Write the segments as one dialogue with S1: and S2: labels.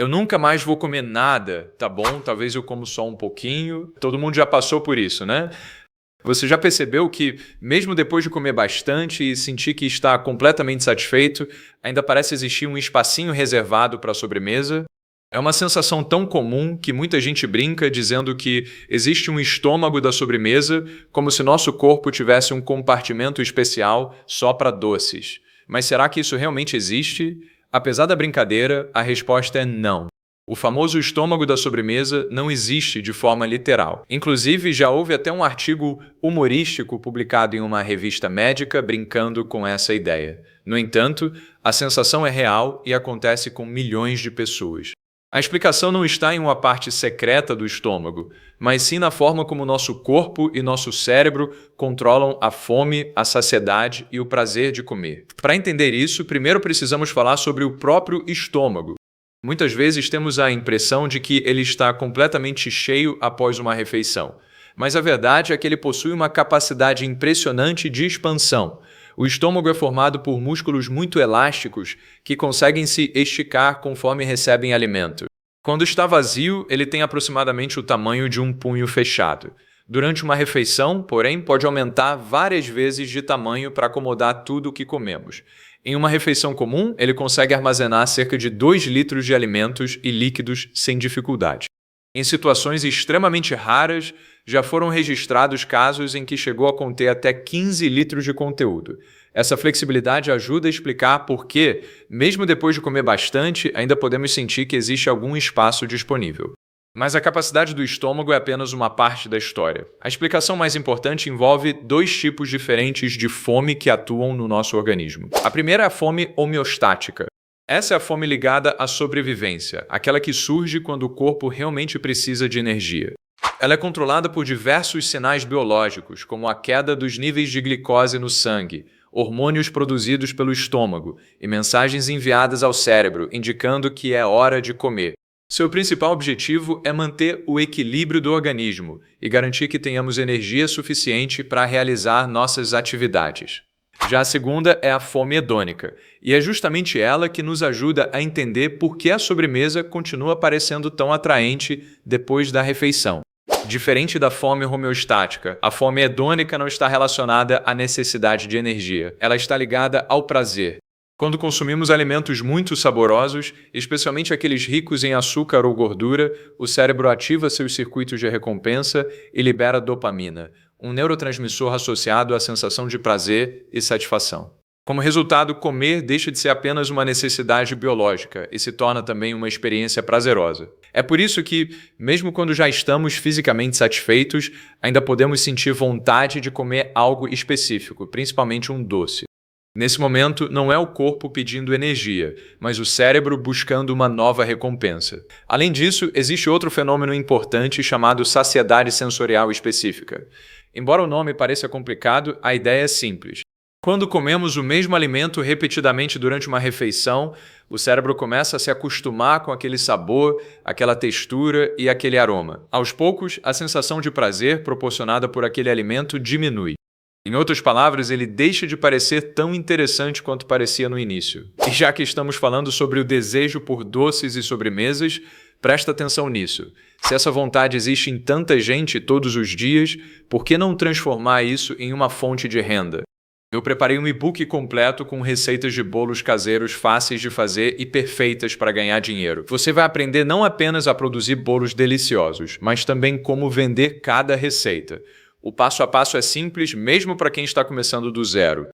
S1: eu nunca mais vou comer nada, tá bom? Talvez eu como só um pouquinho. Todo mundo já passou por isso, né? Você já percebeu que, mesmo depois de comer bastante e sentir que está completamente satisfeito, ainda parece existir um espacinho reservado para a sobremesa? É uma sensação tão comum que muita gente brinca dizendo que existe um estômago da sobremesa, como se nosso corpo tivesse um compartimento especial só para doces. Mas será que isso realmente existe? Apesar da brincadeira, a resposta é não. O famoso estômago da sobremesa não existe de forma literal. Inclusive, já houve até um artigo humorístico publicado em uma revista médica brincando com essa ideia. No entanto, a sensação é real e acontece com milhões de pessoas. A explicação não está em uma parte secreta do estômago, mas sim na forma como nosso corpo e nosso cérebro controlam a fome, a saciedade e o prazer de comer. Para entender isso, primeiro precisamos falar sobre o próprio estômago. Muitas vezes temos a impressão de que ele está completamente cheio após uma refeição, mas a verdade é que ele possui uma capacidade impressionante de expansão. O estômago é formado por músculos muito elásticos que conseguem se esticar conforme recebem alimento. Quando está vazio, ele tem aproximadamente o tamanho de um punho fechado. Durante uma refeição, porém, pode aumentar várias vezes de tamanho para acomodar tudo o que comemos. Em uma refeição comum, ele consegue armazenar cerca de 2 litros de alimentos e líquidos sem dificuldade. Em situações extremamente raras, já foram registrados casos em que chegou a conter até 15 litros de conteúdo. Essa flexibilidade ajuda a explicar por que, mesmo depois de comer bastante, ainda podemos sentir que existe algum espaço disponível. Mas a capacidade do estômago é apenas uma parte da história. A explicação mais importante envolve 2 tipos diferentes de fome que atuam no nosso organismo. A primeira é a fome homeostática. Essa é a fome ligada à sobrevivência, aquela que surge quando o corpo realmente precisa de energia. Ela é controlada por diversos sinais biológicos, como a queda dos níveis de glicose no sangue, hormônios produzidos pelo estômago e mensagens enviadas ao cérebro indicando que é hora de comer. Seu principal objetivo é manter o equilíbrio do organismo e garantir que tenhamos energia suficiente para realizar nossas atividades. Já a segunda é a fome hedônica, e é justamente ela que nos ajuda a entender por que a sobremesa continua parecendo tão atraente depois da refeição. Diferente da fome homeostática, a fome hedônica não está relacionada à necessidade de energia. Ela está ligada ao prazer. Quando consumimos alimentos muito saborosos, especialmente aqueles ricos em açúcar ou gordura, o cérebro ativa seus circuitos de recompensa e libera dopamina, um neurotransmissor associado à sensação de prazer e satisfação. Como resultado, comer deixa de ser apenas uma necessidade biológica e se torna também uma experiência prazerosa. É por isso que, mesmo quando já estamos fisicamente satisfeitos, ainda podemos sentir vontade de comer algo específico, principalmente um doce. Nesse momento, não é o corpo pedindo energia, mas o cérebro buscando uma nova recompensa. Além disso, existe outro fenômeno importante chamado saciedade sensorial específica. Embora o nome pareça complicado, a ideia é simples. Quando comemos o mesmo alimento repetidamente durante uma refeição, o cérebro começa a se acostumar com aquele sabor, aquela textura e aquele aroma. Aos poucos, a sensação de prazer proporcionada por aquele alimento diminui. Em outras palavras, ele deixa de parecer tão interessante quanto parecia no início. E já que estamos falando sobre o desejo por doces e sobremesas, presta atenção nisso. Se essa vontade existe em tanta gente todos os dias, por que não transformar isso em uma fonte de renda? Eu preparei um e-book completo com receitas de bolos caseiros fáceis de fazer e perfeitas para ganhar dinheiro. Você vai aprender não apenas a produzir bolos deliciosos, mas também como vender cada receita. O passo a passo é simples, mesmo para quem está começando do zero.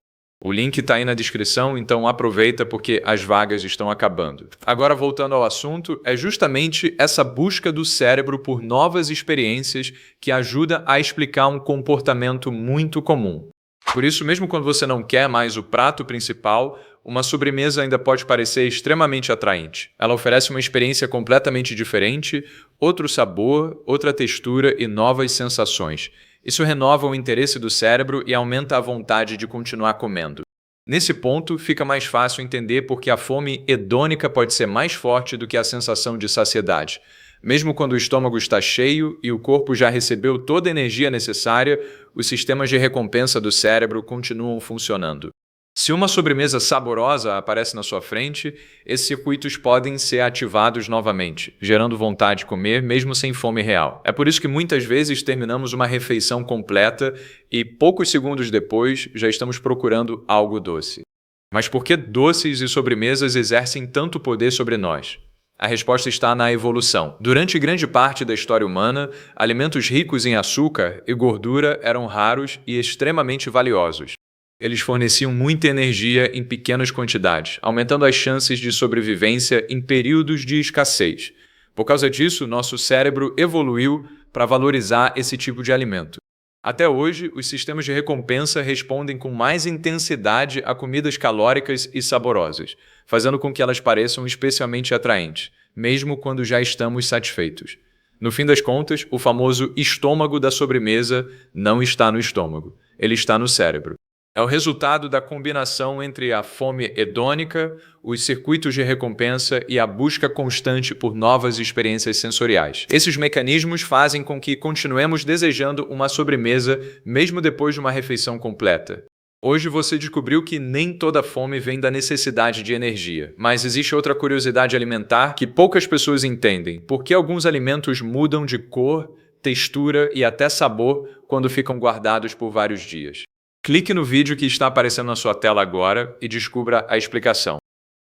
S1: O link está aí na descrição, então aproveita porque as vagas estão acabando. Agora, voltando ao assunto, é justamente essa busca do cérebro por novas experiências que ajuda a explicar um comportamento muito comum. Por isso, mesmo quando você não quer mais o prato principal, uma sobremesa ainda pode parecer extremamente atraente. Ela oferece uma experiência completamente diferente, outro sabor, outra textura e novas sensações. Isso renova o interesse do cérebro e aumenta a vontade de continuar comendo. Nesse ponto, fica mais fácil entender por que a fome hedônica pode ser mais forte do que a sensação de saciedade. Mesmo quando o estômago está cheio e o corpo já recebeu toda a energia necessária, os sistemas de recompensa do cérebro continuam funcionando. Se uma sobremesa saborosa aparece na sua frente, esses circuitos podem ser ativados novamente, gerando vontade de comer mesmo sem fome real. É por isso que muitas vezes terminamos uma refeição completa e poucos segundos depois já estamos procurando algo doce. Mas por que doces e sobremesas exercem tanto poder sobre nós? A resposta está na evolução. Durante grande parte da história humana, alimentos ricos em açúcar e gordura eram raros e extremamente valiosos. Eles forneciam muita energia em pequenas quantidades, aumentando as chances de sobrevivência em períodos de escassez. Por causa disso, nosso cérebro evoluiu para valorizar esse tipo de alimento. Até hoje, os sistemas de recompensa respondem com mais intensidade a comidas calóricas e saborosas, fazendo com que elas pareçam especialmente atraentes, mesmo quando já estamos satisfeitos. No fim das contas, o famoso estômago da sobremesa não está no estômago, ele está no cérebro. É o resultado da combinação entre a fome hedônica, os circuitos de recompensa e a busca constante por novas experiências sensoriais. Esses mecanismos fazem com que continuemos desejando uma sobremesa mesmo depois de uma refeição completa. Hoje você descobriu que nem toda fome vem da necessidade de energia, mas existe outra curiosidade alimentar que poucas pessoas entendem: por que alguns alimentos mudam de cor, textura e até sabor quando ficam guardados por vários dias. Clique no vídeo que está aparecendo na sua tela agora e descubra a explicação.